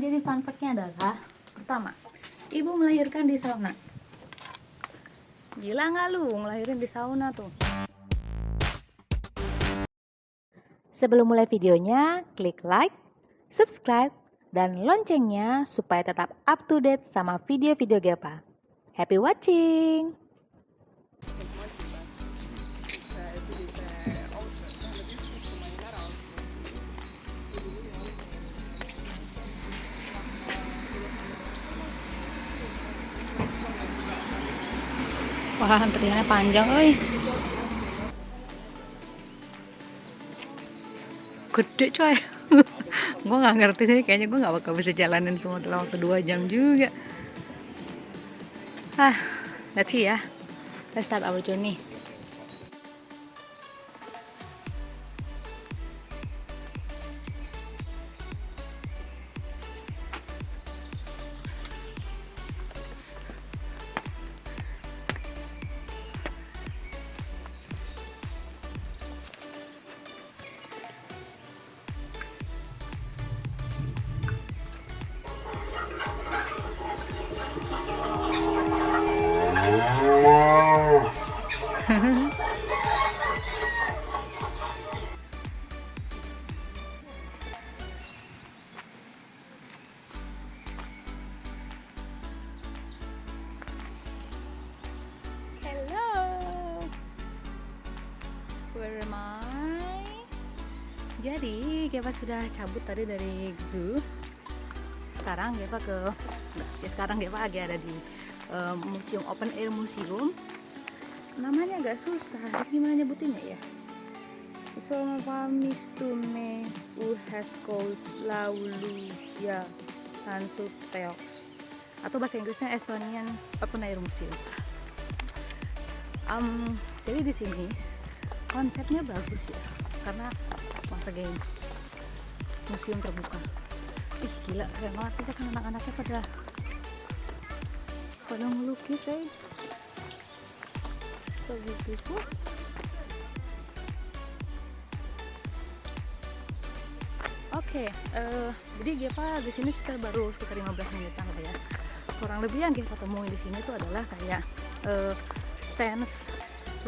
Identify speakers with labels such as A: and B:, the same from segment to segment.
A: Jadi fun fact-nya adalah, pertama, ibu melahirkan di sauna. Gila nggak lu ngelahirin di sauna tuh?
B: Sebelum mulai videonya, klik like, subscribe, dan loncengnya supaya tetap up to date sama video-video Gepa. Happy watching!
A: Wah, antriannya panjang, oi. Gede coy. Gue nggak ngerti sih, kayaknya gue nggak bakal bisa jalanin semua dalam waktu 2 jam juga. Let's see ya. Let's start our journey. Hello. Where am I? Jadi, Geva sudah cabut tadi dari zoo. Sekarang Geva sekarang Geva lagi ada di museum, open air museum. Namanya agak susah, gimana nyebutinnya ya? Solvamistume Uheskos Lauluya Sansuteoks, atau bahasa Inggrisnya Estonian Open Air Museum. Jadi di sini konsepnya bagus ya, karena once again museum terbuka. Ih gila, keren banget, kita kan anak-anaknya pada ngelukis so beautiful. Oke, jadi Geva di sini baru sekitar 15 menitan lah ya. Kurang lebih yang Geva temuin di sini tuh adalah kayak sense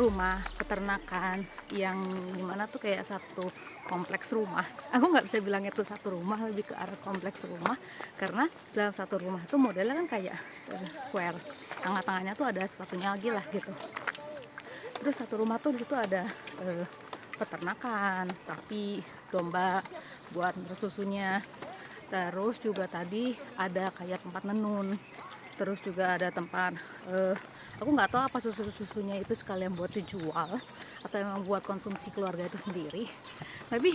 A: rumah peternakan yang dimana tuh kayak satu kompleks rumah. Aku nggak bisa bilang itu satu rumah, lebih ke arah kompleks rumah, karena dalam satu rumah itu modelnya kan kayak square, tengah-tengahnya tuh ada sesuatunya lagi lah gitu. Terus satu rumah tuh di situ ada peternakan sapi, domba buat susunya. Terus juga tadi ada kayak tempat nenun. Terus juga ada tempat aku nggak tahu apa susunya itu sekalian buat dijual atau emang buat konsumsi keluarga itu sendiri. Tapi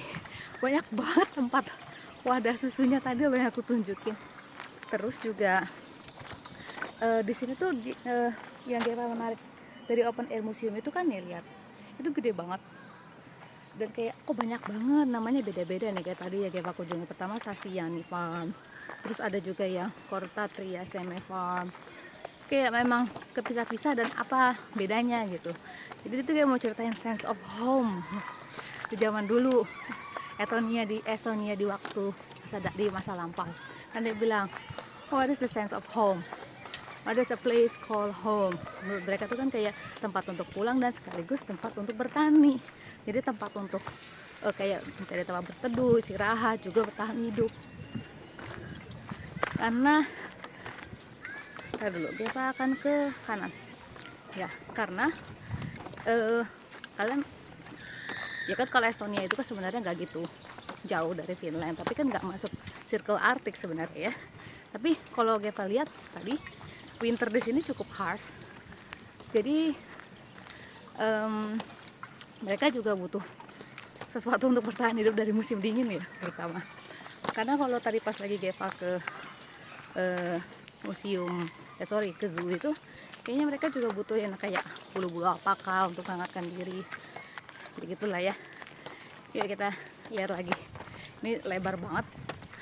A: banyak banget tempat wadah susunya tadi loh yang aku tunjukin. Terus juga di sini tuh yang Geva menarik dari open air museum itu kan nih, lihat itu gede banget dan kayak kok banyak banget, namanya beda-beda nih. Kayak tadi ya Geva kunjungi pertama Sasiani Farm, terus ada juga ya Kortatria Seme Farm, kayak memang kepisah-pisah dan apa bedanya gitu. Jadi itu kayak mau ceritain sense of home di zaman dulu, Estonia di waktu di masa lampau. Kan dia bilang, what is the sense of home? What is a place called home? Menurut mereka itu kan kayak tempat untuk pulang dan sekaligus tempat untuk bertani. Jadi tempat untuk kayak mencari tempat berteduh, istirahat, juga bertahan hidup. Karena kita akan ke kanan ya, karena kalian ya kan kalau Estonia itu kan sebenarnya nggak gitu jauh dari Finland, tapi kan nggak masuk circle Arctic sebenarnya ya. Tapi kalau Geva lihat tadi, winter di sini cukup harsh, jadi mereka juga butuh sesuatu untuk bertahan hidup dari musim dingin ya pertama. Karena kalau tadi pas lagi Geva ke ke zoo itu, kayaknya mereka juga butuh yang kayak bulu-bulu alpaka untuk menghangatkan diri. Jadi gitulah ya. Yuk kita lihat lagi. Ini lebar banget.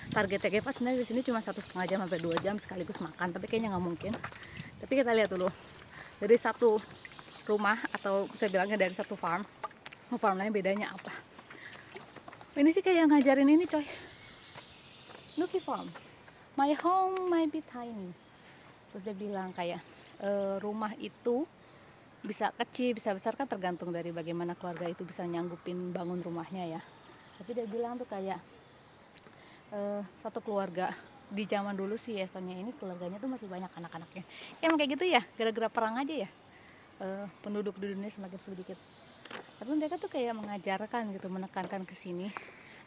A: Targetnya Geva sebenarnya di sini cuma 1,5 jam sampai 2 jam sekaligus makan, tapi kayaknya nggak mungkin. Tapi kita lihat dulu dari satu rumah, atau saya bilangnya dari satu farm lain bedanya apa. Ini sih kayak ngajarin ini coy, Nuki Farm. my home might be tiny. Terus dia bilang kayak rumah itu bisa kecil bisa besar kan tergantung dari bagaimana keluarga itu bisa nyanggupin bangun rumahnya ya. Tapi dia bilang tuh kayak satu keluarga di zaman dulu sih Estonia ini keluarganya tuh masih banyak anak-anaknya. Ya emang kayak gitu ya, gara-gara perang aja ya. Penduduk di dunia semakin sedikit. Tapi mereka tuh kayak mengajarkan gitu, menekankan ke sini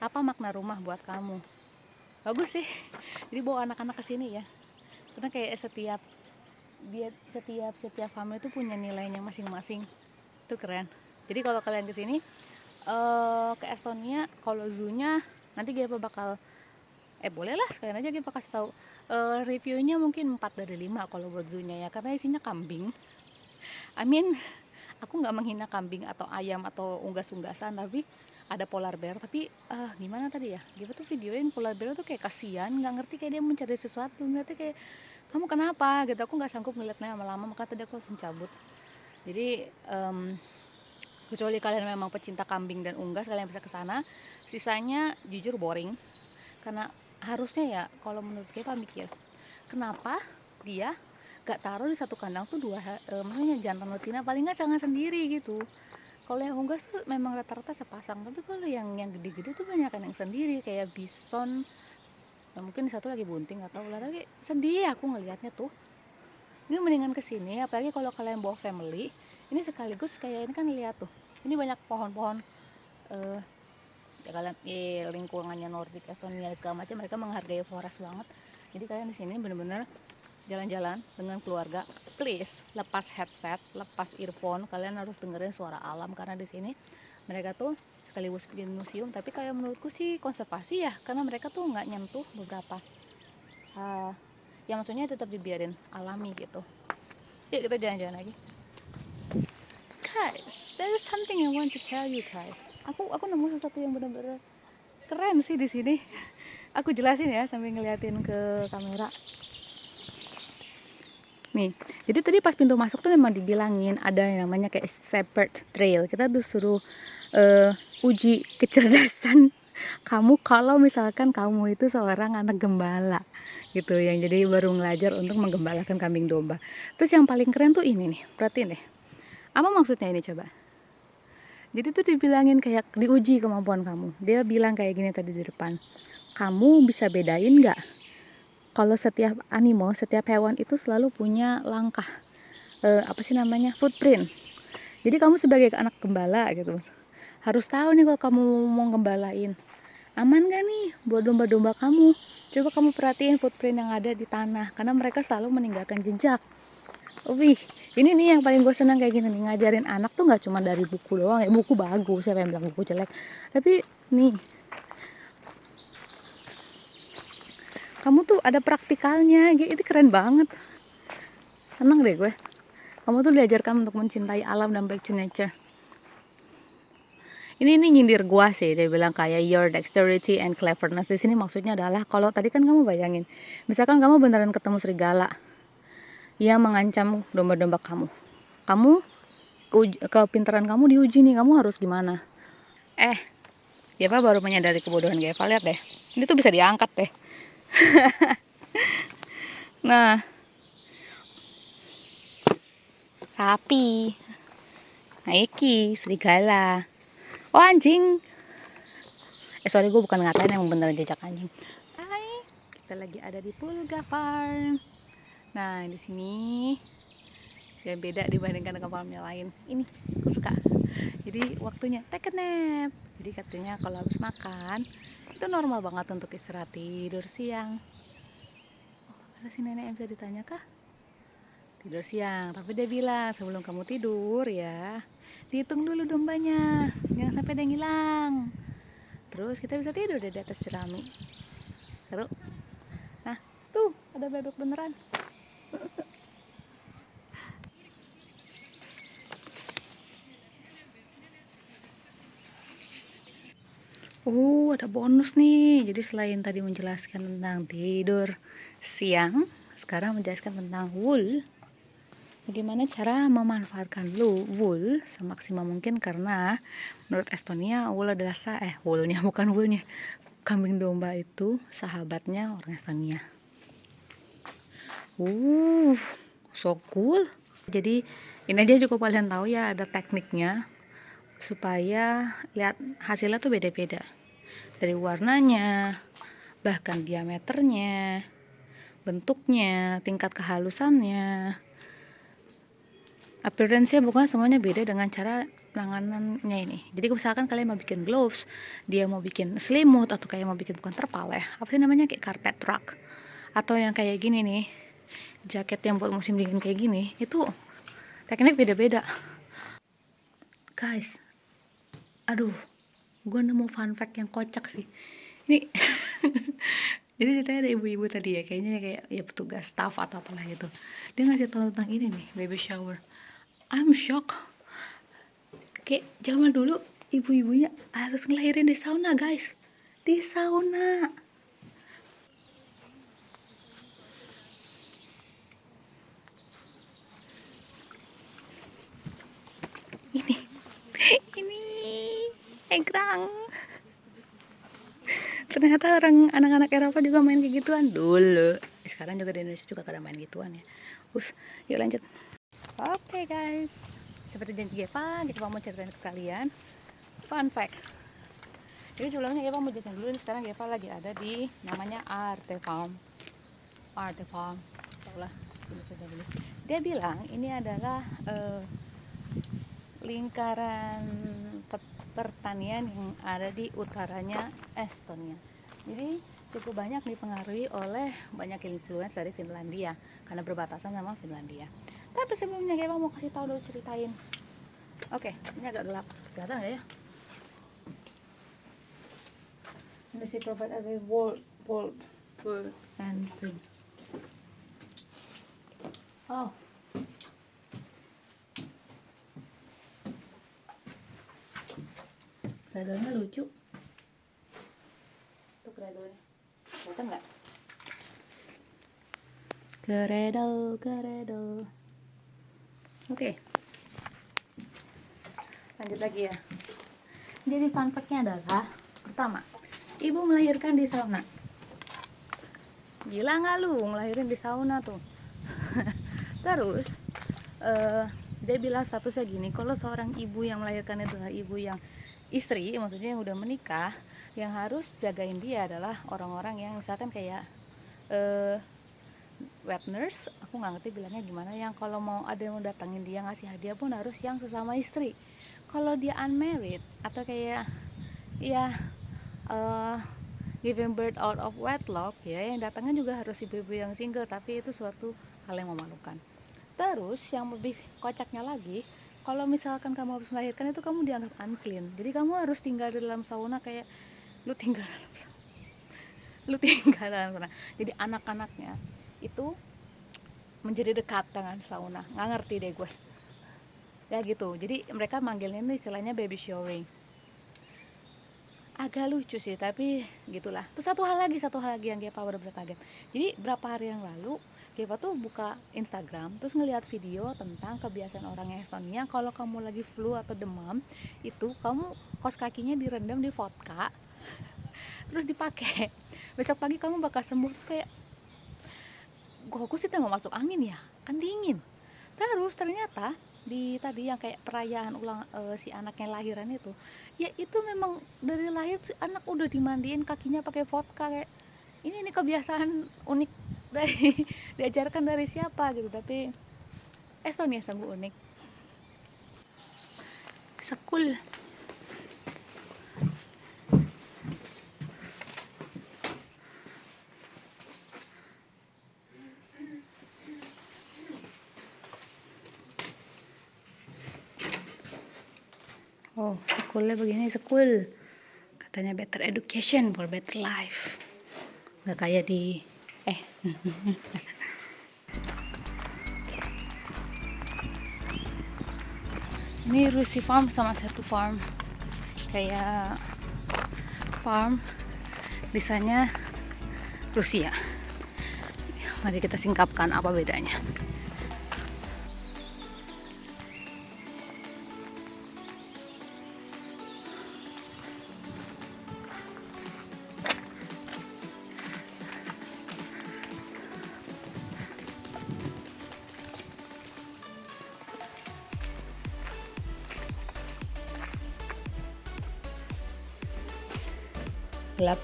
A: apa makna rumah buat kamu. Bagus sih. Jadi bawa anak-anak ke sini ya. Karena kayak setiap family itu punya nilainya masing-masing. Itu keren. Jadi kalau kalian ke sini ke Estonia, kalau zoo-nya nanti Gepa bakal boleh lah sekalian aja Gepa kasih tahu reviewnya mungkin 4 dari 5 kalau buat zoo-nya ya, karena isinya kambing. I mean, aku nggak menghina kambing atau ayam atau unggas-unggasan, tapi ada polar bear. Tapi gimana tadi ya, Gepa tuh videoin polar bear tuh kayak kasihan, nggak ngerti kayak dia mencari sesuatu, ngerti kayak kamu kenapa gitu. Aku nggak sanggup ngeliatnya lama-lama, maka tadi aku langsung cabut. Jadi kecuali kalian memang pecinta kambing dan unggas, kalian bisa ke sana. Sisanya jujur boring, karena harusnya ya kalau menurut Gepa mikir kenapa dia gak taruh di satu kandang tuh maksudnya jantan betina paling nggak jangan sendiri gitu. Kalau yang unggas tuh memang rata-rata sepasang, tapi kalau yang gede-gede tuh banyak yang sendiri kayak bison. Nah, mungkin satu lagi bunting atau ular, tapi sedih aku ngelihatnya tuh. Ini mendingan kesini, apalagi kalau kalian bawa family. Ini sekaligus kayak ini kan lihat tuh, ini banyak pohon-pohon ya kalian lingkungannya Nordic Estonia segala macam, mereka menghargai forest banget. Jadi kalian di sini bener-bener jalan-jalan dengan keluarga, please lepas headset, lepas earphone, kalian harus dengerin suara alam, karena di sini mereka tuh sekaligus bikin museum, tapi kayak menurutku sih konservasi ya, karena mereka tuh nggak nyentuh beberapa ya maksudnya tetap dibiarin alami gitu. Yuk kita jalan-jalan lagi guys. There is something I want to tell you guys. Aku nemu sesuatu yang benar-benar keren sih di sini. Aku jelasin ya sambil ngeliatin ke kamera. Nih, jadi tadi pas pintu masuk tuh memang dibilangin ada yang namanya kayak shepherd trail. Kita tuh suruh uji kecerdasan kamu kalau misalkan kamu itu seorang anak gembala gitu, yang jadi baru belajar untuk menggembalakan kambing domba. Terus yang paling keren tuh ini nih, perhatiin deh. Apa maksudnya ini coba? Jadi tuh dibilangin kayak diuji kemampuan kamu. Dia bilang kayak gini tadi di depan. Kamu bisa bedain nggak kalau setiap animal, setiap hewan itu selalu punya langkah apa sih namanya, footprint. Jadi kamu sebagai anak gembala gitu harus tahu nih kalau kamu mau gembalain aman gak nih buat domba-domba kamu. Coba kamu perhatiin footprint yang ada di tanah, karena mereka selalu meninggalkan jejak. Wih, ini nih yang paling gue senang kayak gini nih, ngajarin anak tuh nggak cuma dari buku doang ya. Buku bagus, siapa yang bilang buku jelek, tapi nih kamu tuh ada praktikalnya, ini keren banget. Seneng deh gue. Kamu tuh diajarkan untuk mencintai alam dan back to nature. Ini nyindir gua sih, dia bilang kayak your dexterity and cleverness. Di sini maksudnya adalah kalau tadi kan kamu bayangin, misalkan kamu beneran ketemu serigala yang mengancam domba-domba kamu. Kepintaran kamu diuji nih, kamu harus gimana? Geva baru menyadari kebodohan Geva, lihat deh. Ini tuh bisa diangkat deh. Nah, sapi, iki serigala. Oh anjing. Sorry, gue bukan ngatain, yang beneran jejak anjing. Hai, kita lagi ada di Pulga Farm. Nah, di sini yang beda dibandingkan dengan farm yang lain. Ini aku suka. Jadi waktunya take a nap. Jadi katanya kalau habis makan itu normal banget untuk istirahat, tidur siang. Ada si nenek yang bisa ditanya kah? Tidur siang, tapi dia bilang sebelum kamu tidur ya, dihitung dulu dombanya, jangan sampai ada yang hilang. Terus kita bisa tidur di atas jerami. Seru. Nah, tuh ada bebek beneran. Ada bonus nih. Jadi selain tadi menjelaskan tentang tidur siang, sekarang menjelaskan tentang wool. Bagaimana cara memanfaatkan wool semaksimal mungkin, karena menurut Estonia wool adalah woolnya bukan woolnya. Kambing domba itu sahabatnya orang Estonia. Uh, so cool. Jadi ini aja cukup kalian tahu ya, ada tekniknya supaya lihat hasilnya tuh beda-beda. Dari warnanya, bahkan diameternya, bentuknya, tingkat kehalusannya, appearance-nya, bukan semuanya beda dengan cara penanganannya ini. Jadi misalkan kalian mau bikin gloves, dia mau bikin selimut, atau kayak mau bikin bukan terpal ya, apa sih namanya, kayak carpet rug, atau yang kayak gini nih, jaket yang buat musim dingin kayak gini, itu teknik beda-beda guys. Aduh, gue nemu fun fact yang kocak sih ini. Jadi ceritanya ada ibu-ibu tadi ya, kayaknya kayak ya petugas staff atau apalah gitu, dia ngasih tahu tentang ini nih, baby shower. I'm shocked. Kayak zaman dulu ibu-ibunya harus ngelahirin di sauna guys, di sauna. Ini ini egrang. Ternyata orang anak-anak Eropa juga main kayak gituan dulu. Sekarang juga di Indonesia juga kadang main gituan ya. Yuk lanjut. Oke guys, seperti janji Geva, kita mau ceritain ke kalian fun fact. Jadi sebelumnya Geva mau jelasin dulu nih, sekarang Geva lagi ada di namanya Arte Farm. Arte Farm, taulah. Dia bilang ini adalah lingkaran pertanian yang ada di utaranya Estonia. Jadi cukup banyak dipengaruhi oleh banyak influence dari Finlandia karena berbatasan sama Finlandia. Tapi sebelumnya Geva mau kasih tahu dulu, ceritain. Oke, ini agak gelap, kelihatan nggak ya? Ini provide every word and thing. Oh, kredonya lucu. Tuh kredonya, kelihatan nggak? Kredo. Oke. Lanjut lagi ya. Jadi fun fact-nya adalah, pertama, ibu melahirkan di sauna. Gila nggak lu ngelahirin di sauna tuh? Terus dia bilang statusnya gini, kalau seorang ibu yang melahirkan itu adalah ibu yang istri, maksudnya yang udah menikah, yang harus jagain dia adalah orang-orang yang misalkan kayak wet nurse, aku nggak ngerti bilangnya gimana, yang kalau mau ada yang datangin dia ngasih hadiah pun harus yang sesama istri. Kalau dia unmarried atau kayak ya giving birth out of wedlock ya, yang datangnya juga harus ibu-ibu yang single, tapi itu suatu hal yang memalukan. Terus yang lebih kocaknya lagi, kalau misalkan kamu habis melahirkan itu kamu dianggap unclean, jadi kamu harus tinggal di dalam sauna, kayak lu tinggal dalam sauna. Jadi anak-anaknya itu menjadi dekat dengan sauna, nggak ngerti deh gue ya gitu. Jadi mereka manggilnya ini istilahnya baby showering. Agak lucu sih, tapi gitulah. Terus satu hal lagi yang Geva bener-bener kaget. Jadi berapa hari yang lalu Geva tuh buka Instagram, terus ngelihat video tentang kebiasaan orang Estonia, kalau kamu lagi flu atau demam, itu kamu kos kakinya direndam di vodka, terus dipakai. Besok pagi kamu bakal sembuh. Terus kayak, gue sih mau masuk angin ya, kan dingin. Terus ternyata di tadi yang kayak perayaan ulang si anaknya lahiran itu, ya itu memang dari lahir si anak udah dimandiin kakinya pakai vodka. Kayak ini kebiasaan unik dari diajarkan dari siapa gitu, tapi Estonia sungguh unik. Sekul. Oh, sekolahnya begini, sekul. Katanya better education for better life. Nggak kayak di Ini Rusi Farm sama satu farm. Kayak farm desainnya Rusia. Mari kita singkapkan apa bedanya. gelap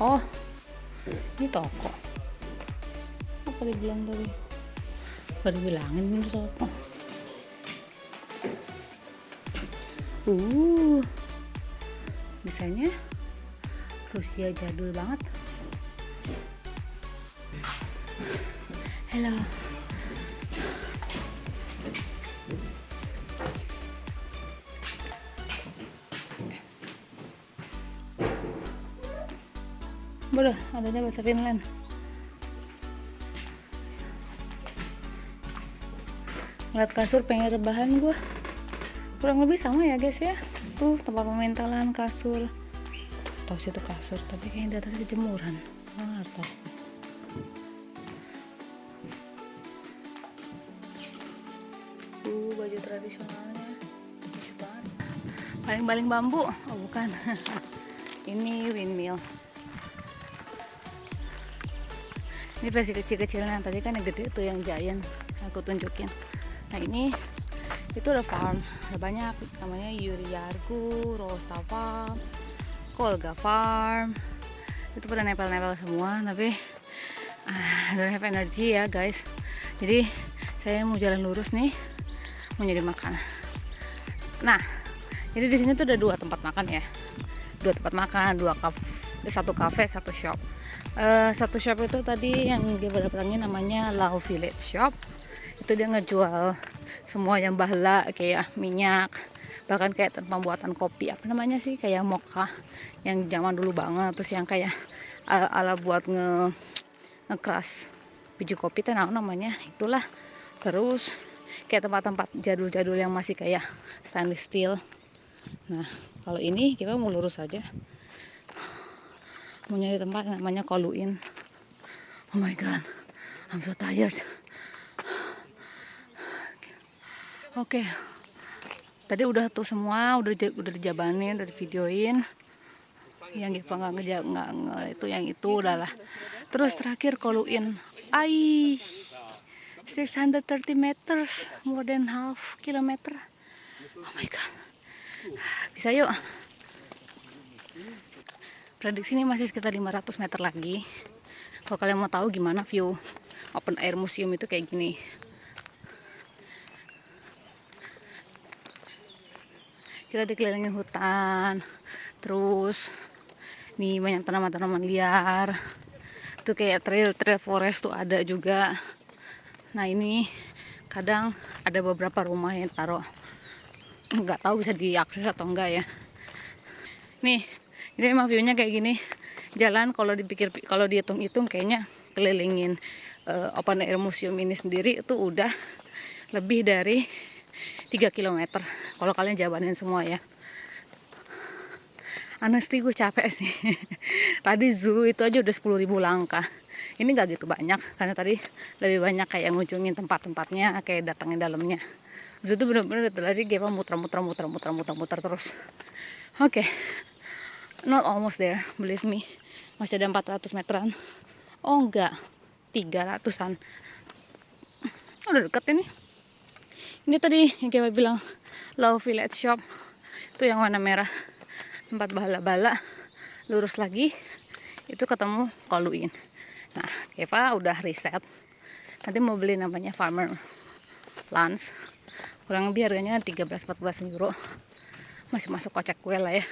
A: oh ini toko apa dibilang tadi baru bilangin ini toko bisanya Rusia jadul banget. Halo. Boleh, adanya bahasa Finland. Ngeliat kasur pengen rebahan gue. Kurang lebih sama ya guys ya. Tuh tempat pementalan kasur. Tahu sih itu kasur, tapi kayaknya di atasnya jemuran. Nggak tahu. Baju tradisionalnya lucu banget. Baling-baling bambu. Oh bukan. Ini windmill. Ini versi kecil-kecilnya, tadi kan yang gede tuh yang giant aku tunjukin. Nah ini itu ada farm, ada banyak namanya Yuriargu, Rosta Farm, Kolga Farm. Itu pada nempel-nempel semua, tapi don't have energy ya guys. Jadi saya mau jalan lurus nih, mau nyari makan. Nah, jadi di sini tuh ada dua tempat makan ya, satu cafe, satu shop. Satu shop itu tadi yang dia datangin namanya Lao Village Shop. Itu dia ngejual semua yang bahla kayak minyak, bahkan kayak pembuatan kopi apa namanya sih kayak mocha yang zaman dulu banget, terus yang kayak ala buat ngekeras biji kopi itu namanya itulah. Terus kayak tempat-tempat jadul-jadul yang masih kayak stainless steel. Nah kalau ini kita mau lurus aja, mau nyari tempat namanya Koluin. Oh my god, I'm so tired. Oke. Tadi udah tuh semua, udah dijabanin, udah divideoin. Yang Giva nggak itu yang itu udahlah. Terus terakhir Koluin. 630 meters, more than half kilometer. Oh my god. Bisa yuk. Prediksi ini masih sekitar 500 meter lagi. Kalau kalian mau tahu gimana view open air museum itu kayak gini. Kita dikelilingin hutan. Terus nih banyak tanaman-tanaman liar. Itu kayak trail forest tuh ada juga. Nah ini kadang ada beberapa rumah yang taruh, nggak tahu bisa diakses atau enggak ya. Nih ini memang view-nya kayak gini. Jalan kalau dihitung-hitung kayaknya kelilingin open air museum ini sendiri itu udah lebih dari 3 km kalau kalian jabanin semua ya. Honestly gue capek sih. Tadi zoo itu aja udah 10.000 langkah. Ini gak gitu banyak karena tadi lebih banyak kayak ngunjungin tempat-tempatnya, kayak datangin dalamnya. Zoo itu bener-bener tadi kayak muter terus. Oke. Not almost there, believe me. Masih ada 400 meteran. Oh enggak, 300-an. Udah deket ini. Ini tadi yang kayak bilang Lao Village Shop. Itu yang warna merah. Tempat bala-bala. Lurus lagi itu ketemu Koluin. Nah, Eva udah riset. Nanti mau beli namanya Farmer Lunch. Kurang lebih harganya 13-14 euro. Masih masuk kocek gue lah ya.